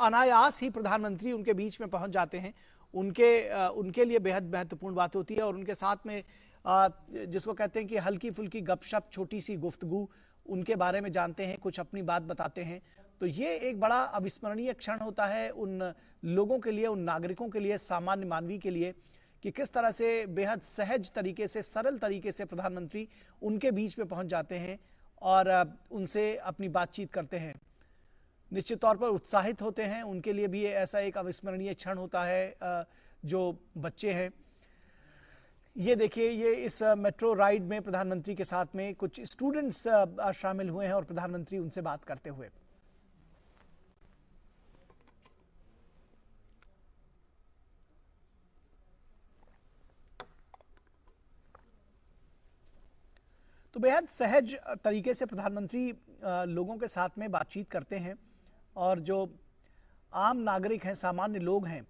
अनायास ही प्रधानमंत्री उनके बीच में पहुंच जाते हैं। उनके लिए बेहद महत्वपूर्ण बात होती है और उनके साथ में जिसको कहते हैं कि हल्की फुल्की गपशप, छोटी सी गुफ्तगू, उनके बारे में जानते हैं, कुछ अपनी बात बताते हैं। तो ये एक बड़ा अविस्मरणीय क्षण होता है उन लोगों के लिए, उन नागरिकों के लिए, सामान्य मानवी के लिए, कि किस तरह से बेहद सहज तरीके से, सरल तरीके से प्रधानमंत्री उनके बीच में पहुंच जाते हैं और उनसे अपनी बातचीत करते हैं। निश्चित तौर पर उत्साहित होते हैं। उनके लिए भी ऐसा एक अविस्मरणीय क्षण होता है। जो बच्चे हैं, ये देखिए, ये इस मेट्रो राइड में प्रधानमंत्री के साथ में कुछ स्टूडेंट्स शामिल हुए हैं और प्रधानमंत्री उनसे बात करते हुए। तो बेहद सहज तरीके से प्रधानमंत्री लोगों के साथ में बातचीत करते हैं और जो आम नागरिक हैं, सामान्य लोग हैं,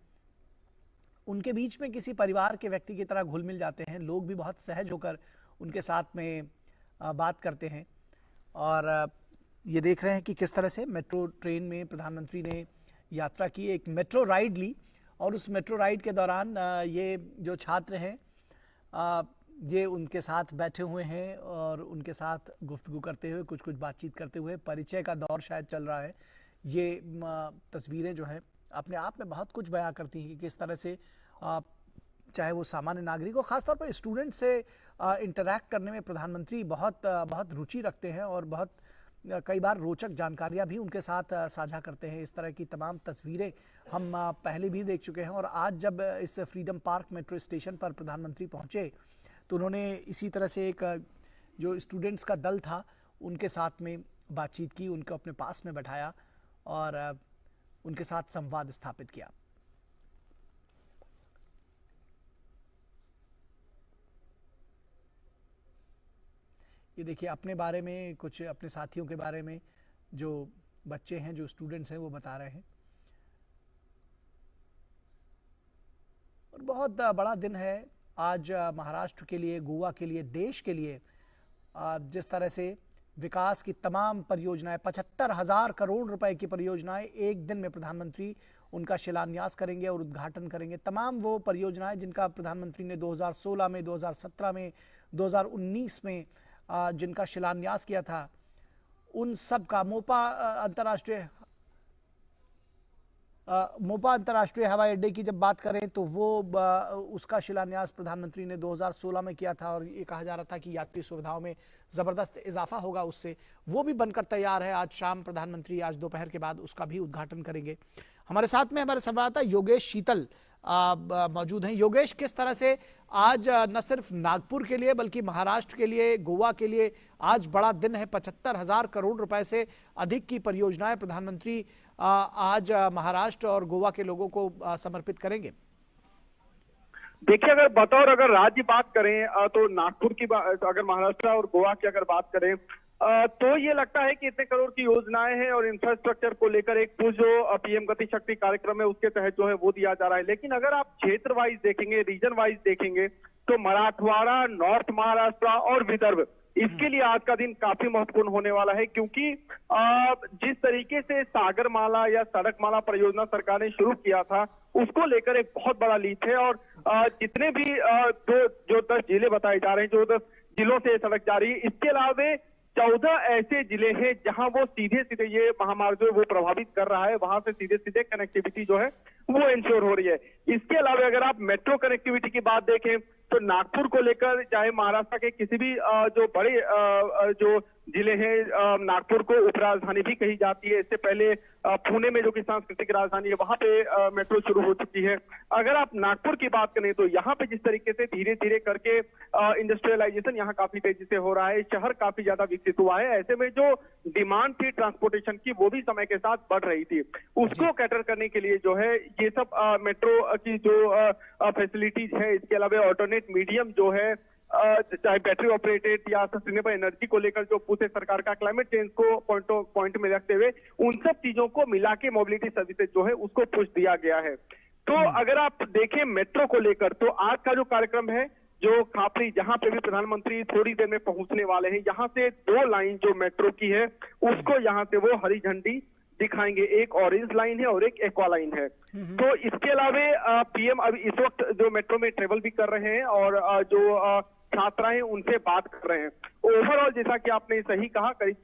उनके बीच में किसी परिवार के व्यक्ति की तरह घुल मिल जाते हैं। लोग भी बहुत सहज होकर उनके साथ में बात करते हैं। और ये देख रहे हैं कि किस तरह से मेट्रो ट्रेन में प्रधानमंत्री ने यात्रा की, एक मेट्रो राइड ली और उस मेट्रो राइड के दौरान ये जो छात्र हैं ये उनके साथ बैठे हुए हैं और उनके साथ गुफ्तगू करते हुए, कुछ कुछ बातचीत करते हुए, परिचय का दौर शायद चल रहा है। ये तस्वीरें जो है अपने आप में बहुत कुछ बयां करती हैं कि किस तरह से चाहे वो सामान्य नागरिक हो, खासतौर पर स्टूडेंट से इंटरैक्ट करने में प्रधानमंत्री बहुत रुचि रखते हैं और बहुत कई बार रोचक जानकारियां भी उनके साथ साझा करते हैं। इस तरह की तमाम तस्वीरें हम पहले भी देख चुके हैं और आज जब इस फ्रीडम पार्क मेट्रो स्टेशन पर प्रधानमंत्री पहुंचे तो उन्होंने इसी तरह से एक जो स्टूडेंट्स का दल था उनके साथ में बातचीत की, उनको अपने पास में बैठाया और उनके साथ संवाद स्थापित किया। ये देखिए, अपने बारे में, कुछ अपने साथियों के बारे में जो बच्चे हैं, जो स्टूडेंट्स हैं, वो बता रहे हैं। और बहुत बड़ा दिन है आज महाराष्ट्र के लिए, गोवा के लिए, देश के लिए। जिस तरह से विकास की तमाम परियोजनाएं, 75,000 करोड़ रुपए की परियोजनाएं एक दिन में प्रधानमंत्री उनका शिलान्यास करेंगे और उद्घाटन करेंगे। तमाम वो परियोजनाएं जिनका प्रधानमंत्री ने 2016 में, 2017 में, 2019 में जिनका शिलान्यास किया था, उन सब का मोपा अंतर्राष्ट्रीय हवाई अड्डे की जब बात करें तो वो उसका शिलान्यास प्रधानमंत्री ने 2016 में किया था और ये कहा जा रहा था कि यात्री सुविधाओं में ज़बरदस्त इजाफा होगा उससे। वो भी बनकर तैयार है। आज शाम प्रधानमंत्री, आज दोपहर के बाद उसका भी उद्घाटन करेंगे। हमारे साथ में हमारे संवाददाता योगेश शीतल मौजूद हैं। योगेश, किस तरह से आज न सिर्फ नागपुर के लिए बल्कि महाराष्ट्र के लिए, गोवा के लिए आज बड़ा दिन है। 75,000 करोड़ रुपए से अधिक की परियोजनाएं प्रधानमंत्री आज महाराष्ट्र और गोवा के लोगों को समर्पित करेंगे। देखिए, अगर राज्य बात करें तो नागपुर की बात, अगर महाराष्ट्र और गोवा की अगर बात करें तो ये लगता है कि इतने करोड़ की योजनाएं हैं और इंफ्रास्ट्रक्चर को लेकर एक पुश जो पीएम गति शक्ति कार्यक्रम है उसके तहत जो है वो दिया जा रहा है। लेकिन अगर आप क्षेत्र वाइज देखेंगे, रीजन वाइज देखेंगे तो मराठवाड़ा, नॉर्थ महाराष्ट्र और विदर्भ, इसके लिए आज का दिन काफी महत्वपूर्ण होने वाला है। क्योंकि जिस तरीके से सागरमाला या सड़कमाला परियोजना सरकार ने शुरू किया था उसको लेकर एक बहुत बड़ा लीप है और जितने भी जो 10 जिले बताए जा रहे हैं, जो 10 जिलों से सड़क जा रही है, इसके अलावा 14 ऐसे जिले हैं जहां वो सीधे सीधे ये महामार्ग जो है वो प्रभावित कर रहा है, वहां से सीधे सीधे कनेक्टिविटी जो है वो इंश्योर हो रही है। इसके अलावा अगर आप मेट्रो कनेक्टिविटी की बात देखें तो नागपुर को लेकर, चाहे महाराष्ट्र के किसी भी जो बड़े जो जिले हैं, नागपुर को उपराजधानी भी कही जाती है। इससे पहले पुणे में जो कि सांस्कृतिक राजधानी है, वहां पे मेट्रो शुरू हो चुकी है। अगर आप नागपुर की बात करें तो यहाँ पे जिस तरीके से धीरे धीरे करके इंडस्ट्रियलाइजेशन यहाँ काफी तेजी से हो रहा है, शहर काफी ज्यादा विकसित हुआ है, ऐसे में जो डिमांड थी ट्रांसपोर्टेशन की वो भी समय के साथ बढ़ रही थी। उसको कैटर करने के लिए जो है ये सब मेट्रो की जो फैसिलिटीज है, इसके अलावा ऑल्टरनेट मीडियम जो है, चाहे बैटरी ऑपरेटेड या सस्टेनेबल एनर्जी को लेकर जो पूरे सरकार का क्लाइमेट चेंज को पॉइंट में रखते हुए उन सब चीजों को मिला के मोबिलिटी सर्विसेज जो है उसको पुश दिया गया है। तो अगर आप देखें मेट्रो को लेकर तो आज का जो कार्यक्रम है, जो खापरी, जहां पे भी प्रधानमंत्री थोड़ी देर में पहुंचने वाले हैं, यहाँ से 2 लाइन जो मेट्रो की है उसको यहाँ से वो हरी झंडी दिखाएंगे। एक ऑरेंज लाइन है और एक एक्वा लाइन है। तो इसके अलावा पीएम अभी इस वक्त जो मेट्रो में ट्रेवल भी कर रहे हैं और जो छात्राएं उनसे बात कर रहे हैं। ओवरऑल जैसा कि आपने सही कहा, करीब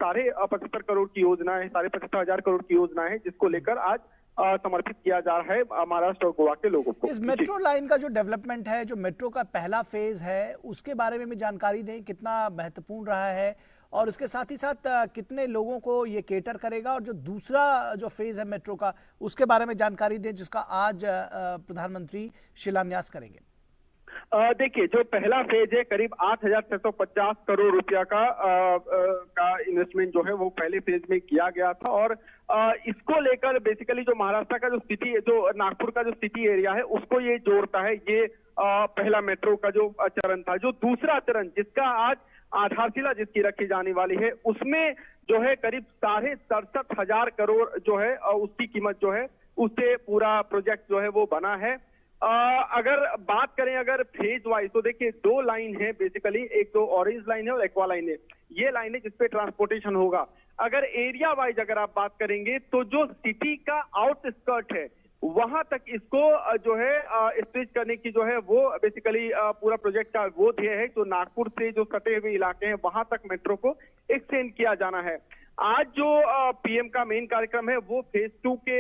75 करोड़ की योजना है, 75,500 करोड़ की योजना है, जिसको लेकर आज समर्पित किया जा रहा है महाराष्ट्र और गोवा के लोगों को। इस मेट्रो लाइन का जो डेवलपमेंट है, जो मेट्रो का पहला फेज है, उसके बारे में भी जानकारी दें, कितना महत्वपूर्ण रहा है और उसके साथ ही साथ कितने लोगों को ये केटर करेगा, और जो दूसरा जो फेज है मेट्रो का, उसके बारे में जानकारी दें, जिसका आज प्रधानमंत्री शिलान्यास करेंगे। देखिए, जो पहला फेज है करीब 8,650 करोड़ रुपया का इन्वेस्टमेंट जो है वो पहले फेज में किया गया था। और इसको लेकर बेसिकली जो महाराष्ट्र का जो सिटी, जो नागपुर का जो सिटी एरिया है, उसको ये जोड़ता है। ये पहला मेट्रो का जो चरण था। जो दूसरा चरण जिसका आज आधारशिला जिसकी रखी जाने वाली है, उसमें जो है करीब 67,500 करोड़ जो है उसकी कीमत जो है, उससे पूरा प्रोजेक्ट जो है वो बना है। अगर बात करें अगर फेज वाइज, तो देखिए 2 लाइन है बेसिकली, एक तो ऑरेंज लाइन है और एक्वा लाइन है। ये लाइन है जिसपे ट्रांसपोर्टेशन होगा। अगर एरिया वाइज अगर आप बात करेंगे तो जो सिटी का आउटस्कर्ट है वहां तक इसको जो है स्ट्रेच करने की जो है वो बेसिकली पूरा प्रोजेक्ट का वो ध्येय है। जो नागपुर से जो सटे हुए इलाके हैं वहां तक मेट्रो को एक्सटेंड किया जाना है। आज जो पीएम का मेन कार्यक्रम है वो फेज 2 के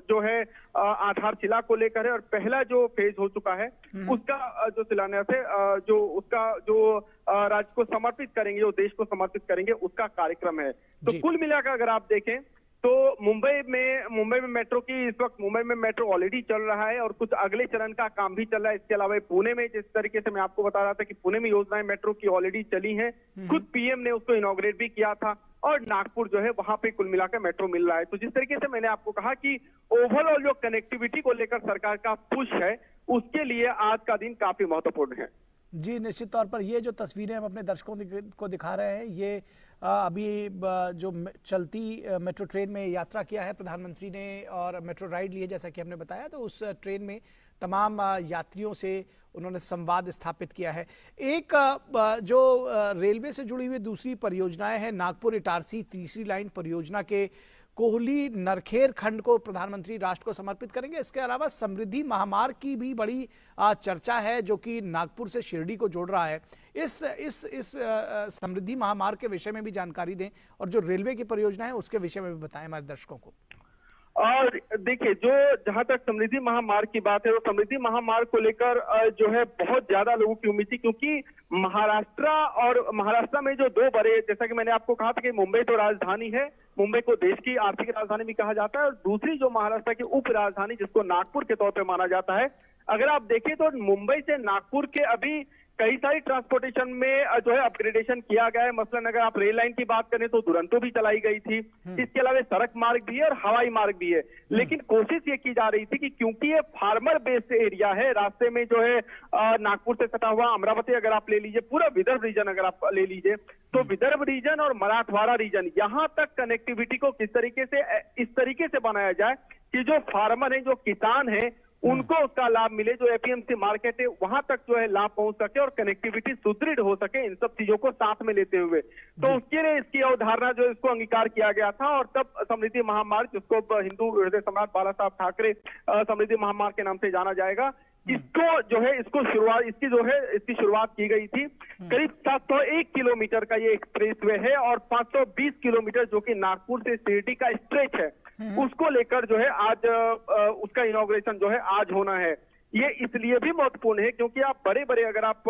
जो है आधारशिला को लेकर है। और पहला जो फेज हो चुका है उसका जो शिलान्यास है, जो उसका जो राज्य को समर्पित करेंगे, जो देश को समर्पित करेंगे, उसका कार्यक्रम है। तो कुल मिलाकर अगर आप देखें तो मुंबई में मेट्रो की इस वक्त मुंबई में मेट्रो ऑलरेडी चल रहा है और कुछ अगले चरण का काम भी चल रहा है। इसके अलावा पुणे में, जिस तरीके से मैं आपको बता रहा था कि पुणे में योजनाएं मेट्रो की ऑलरेडी चली हैं, खुद पीएम ने उसको इनॉग्रेट भी किया था। और नागपुर जो है वहां पे कुल मिलाकर मेट्रो मिल रहा है। तो जिस तरीके से मैंने आपको कहा कि ओवरऑल जो कनेक्टिविटी को लेकर सरकार का पुश है, उसके लिए आज का दिन काफी महत्वपूर्ण है। जी, निश्चित तौर पर ये जो तस्वीरें हम अपने दर्शकों को दिखा रहे हैं, ये अभी जो चलती मेट्रो ट्रेन में यात्रा किया है प्रधानमंत्री ने और मेट्रो राइड लिए, जैसा कि हमने बताया, तो उस ट्रेन में तमाम यात्रियों से उन्होंने संवाद स्थापित किया है। एक जो रेलवे से जुड़ी हुई दूसरी परियोजनाएं हैं, नागपुर इटारसी तीसरी लाइन परियोजना के कोहली नरखेर खंड को प्रधानमंत्री राष्ट्र को समर्पित करेंगे। इसके अलावा समृद्धि महामार्ग की भी बड़ी चर्चा है, जो कि नागपुर से शिरडी को जोड़ रहा है। इस समृद्धि महामार्ग के विषय में भी जानकारी दें और जो रेलवे की परियोजना है उसके विषय में भी बताएं हमारे दर्शकों को। और देखिए, जो जहां तक समृद्धि महामार्ग की बात है, वो समृद्धि महामार्ग को लेकर जो है बहुत ज्यादा लोगों की उम्मीद थी, क्योंकि महाराष्ट्र में जो 2 बड़े, जैसा कि मैंने आपको कहा था कि मुंबई तो राजधानी है, मुंबई को देश की आर्थिक राजधानी भी कहा जाता है, और दूसरी जो महाराष्ट्र की उप राजधानी जिसको नागपुर के तौर पर माना जाता है। अगर आप देखें तो मुंबई से नागपुर के अभी कई सारी ट्रांसपोर्टेशन में जो है अपग्रेडेशन किया गया है। मसलन अगर आप रेल लाइन की बात करें तो दुरंतो भी चलाई गई थी। इसके अलावा सड़क मार्ग भी है और हवाई मार्ग भी है। लेकिन कोशिश ये की जा रही थी कि क्योंकि ये फार्मर बेस्ड एरिया है, रास्ते में जो है नागपुर से सटा हुआ अमरावती अगर आप ले लीजिए, पूरा विदर्भ रीजन अगर आप ले लीजिए, तो विदर्भ रीजन और मराठवाड़ा रीजन, यहाँ तक कनेक्टिविटी को किस तरीके से इस तरीके से बनाया जाए कि जो फार्मर है, जो किसान है, उनको उसका लाभ मिले, जो एपीएमसी मार्केट है वहां तक जो है लाभ पहुंच सके और कनेक्टिविटी सुदृढ़ हो सके, इन सब चीजों को साथ में लेते हुए। तो उसके लिए इसकी अवधारणा जो इसको अंगीकार किया गया था और तब समृद्धि महामार्ग, जिसको हिंदू हृदय सम्राट बाला साहब ठाकरे समृद्धि महामार्ग के नाम से जाना जाएगा, इसको जो है इसकी शुरुआत की गई थी। करीब 701 किलोमीटर का ये एक्सप्रेसवे है और 520 किलोमीटर जो कि नागपुर से शिरडी का स्ट्रेच है, उसको लेकर जो है आज उसका इनॉग्रेशन जो है आज होना है। ये इसलिए भी महत्वपूर्ण है क्योंकि आप बड़े अगर आप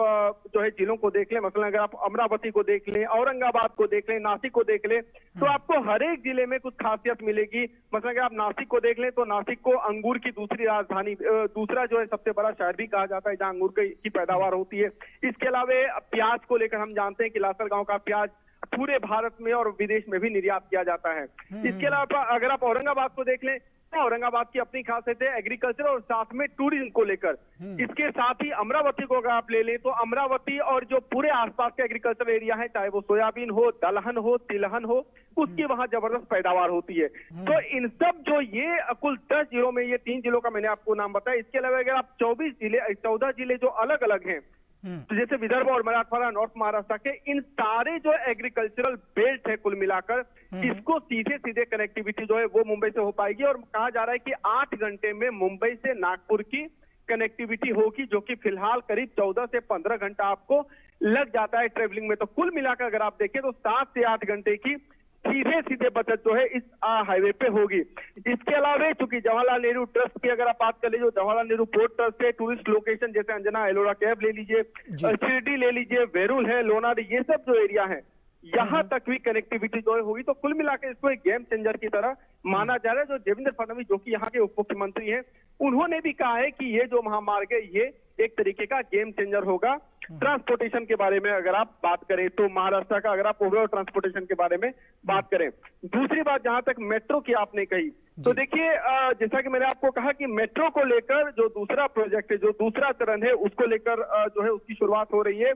जो है जिलों को देख लें, मतलब अगर आप अमरावती को देख लें, औरंगाबाद को देख लें, नासिक को देख लें, तो आपको हर एक जिले में कुछ खासियत मिलेगी। मतलब अगर आप नासिक को देख लें तो नासिक को अंगूर की दूसरी राजधानी, दूसरा जो है सबसे बड़ा शहर भी कहा जाता है जहां अंगूर की पैदावार होती है। इसके अलावा प्याज को लेकर हम जानते हैं कि लासलगांव का प्याज पूरे भारत में और विदेश में भी निर्यात किया जाता है। इसके अलावा अगर आप औरंगाबाद को देख लें, औरंगाबाद की अपनी खासियत है एग्रीकल्चर और साथ में टूरिज्म को लेकर। इसके साथ ही अमरावती को अगर आप ले लें तो अमरावती और जो पूरे आसपास के एग्रीकल्चर एरिया है, चाहे वो सोयाबीन हो, दलहन हो, तिलहन हो, उसकी वहां जबरदस्त पैदावार होती है। तो इन सब जो ये कुल 10 जिलों में, ये 3 जिलों का मैंने आपको नाम बताया। इसके अलावा अगर आप 14 जिले जो अलग अलग हैं, तो जैसे विदर्भ और मराठवाड़ा, नॉर्थ महाराष्ट्र के इन सारे जो एग्रीकल्चरल बेल्ट है कुल मिलाकर, इसको सीधे सीधे कनेक्टिविटी जो है वो मुंबई से हो पाएगी। और कहा जा रहा है कि 8 घंटे में मुंबई से नागपुर की कनेक्टिविटी होगी, जो कि फिलहाल करीब 14 से 15 घंटा आपको लग जाता है ट्रेवलिंग में। तो कुल मिलाकर अगर आप देखें तो 7 से 8 घंटे की सीधे सीधे बचत जो है इस हाईवे पे होगी। इसके अलावा चूंकि जवाहरलाल नेहरू ट्रस्ट की अगर आप बात कर लीजिए, जवाहरलाल नेहरू पोर्ट ट्रस्ट है, टूरिस्ट लोकेशन जैसे अंजना एलोरा केव ले लीजिए, शिरडी ले लीजिए, वेरूल है, लोनार, ये सब जो एरिया है यहां तक भी कनेक्टिविटी जो है होगी। तो कुल मिलाकर इसको एक गेम चेंजर की तरह माना जा रहा है। जो देवेंद्र फडणवीस जो कि यहाँ के उप मुख्यमंत्री हैं, उन्होंने भी कहा है कि ये जो महामार्ग है ये एक तरीके का गेम चेंजर होगा। ट्रांसपोर्टेशन के बारे में अगर आप बात करें तो महाराष्ट्र का, अगर आप ओवरऑल ट्रांसपोर्टेशन के बारे में बात करें। दूसरी बात जहां तक मेट्रो की आपने कही, तो देखिए जैसा कि मैंने आपको कहा कि मेट्रो को लेकर जो दूसरा प्रोजेक्ट है, जो दूसरा चरण है, उसको लेकर जो है उसकी शुरुआत हो रही है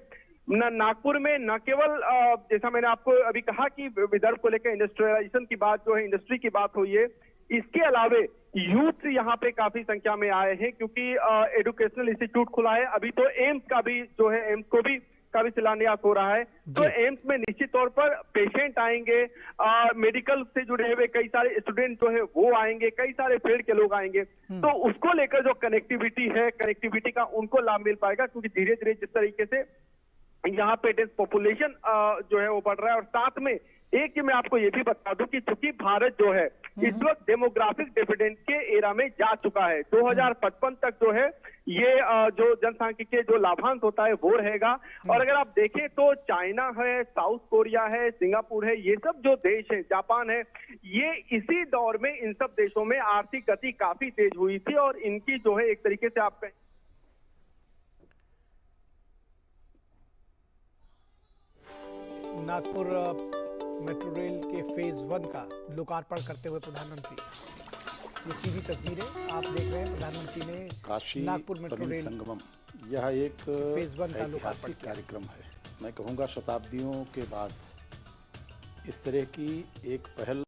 नागपुर में। न केवल जैसा मैंने आपको अभी कहा कि विदर्भ को लेकर इंडस्ट्रियलाइजेशन की बात जो है, इंडस्ट्री की बात हुई है, इसके अलावे यूथ यहाँ पे काफी संख्या में आए हैं क्योंकि एजुकेशनल इंस्टीट्यूट खुला है। अभी तो एम्स का भी जो है, एम्स को भी काफी शिलान्यास हो रहा है। तो एम्स में निश्चित तौर पर पेशेंट आएंगे, मेडिकल से जुड़े हुए कई सारे स्टूडेंट जो है वो आएंगे, कई सारे फील्ड के लोग आएंगे। तो उसको लेकर जो कनेक्टिविटी है, कनेक्टिविटी का उनको लाभ मिल पाएगा क्योंकि धीरे धीरे जिस तरीके से यहाँ पे डेंस पॉपुलेशन जो है वो बढ़ रहा है। और साथ में एक चीज मैं आपको ये भी बता दूं कि चूंकि भारत जो है इस वक्त डेमोग्राफिक डिविडेंड के एरा में जा चुका है। 2055 तक जो है ये जो जनसांख्यिकीय जो लाभांश होता है वो रहेगा। और अगर आप देखें तो चाइना है, साउथ कोरिया है, सिंगापुर है, ये सब जो देश है, जापान है, ये इसी दौर में इन सब देशों में आर्थिक गति काफी तेज हुई थी और इनकी जो है एक तरीके से आप नागपुर मेट्रो रेल के फेज 1 का लोकार्पण करते हुए प्रधानमंत्री, ये सीधी तस्वीरें आप देख रहे हैं। प्रधानमंत्री ने काशी नागपुर मेट्रो रेल संगमम, यह एक फेज 1 का लोकार्पण ऐतिहासिक कार्यक्रम है। मैं कहूँगा शताब्दियों के बाद इस तरह की एक पहल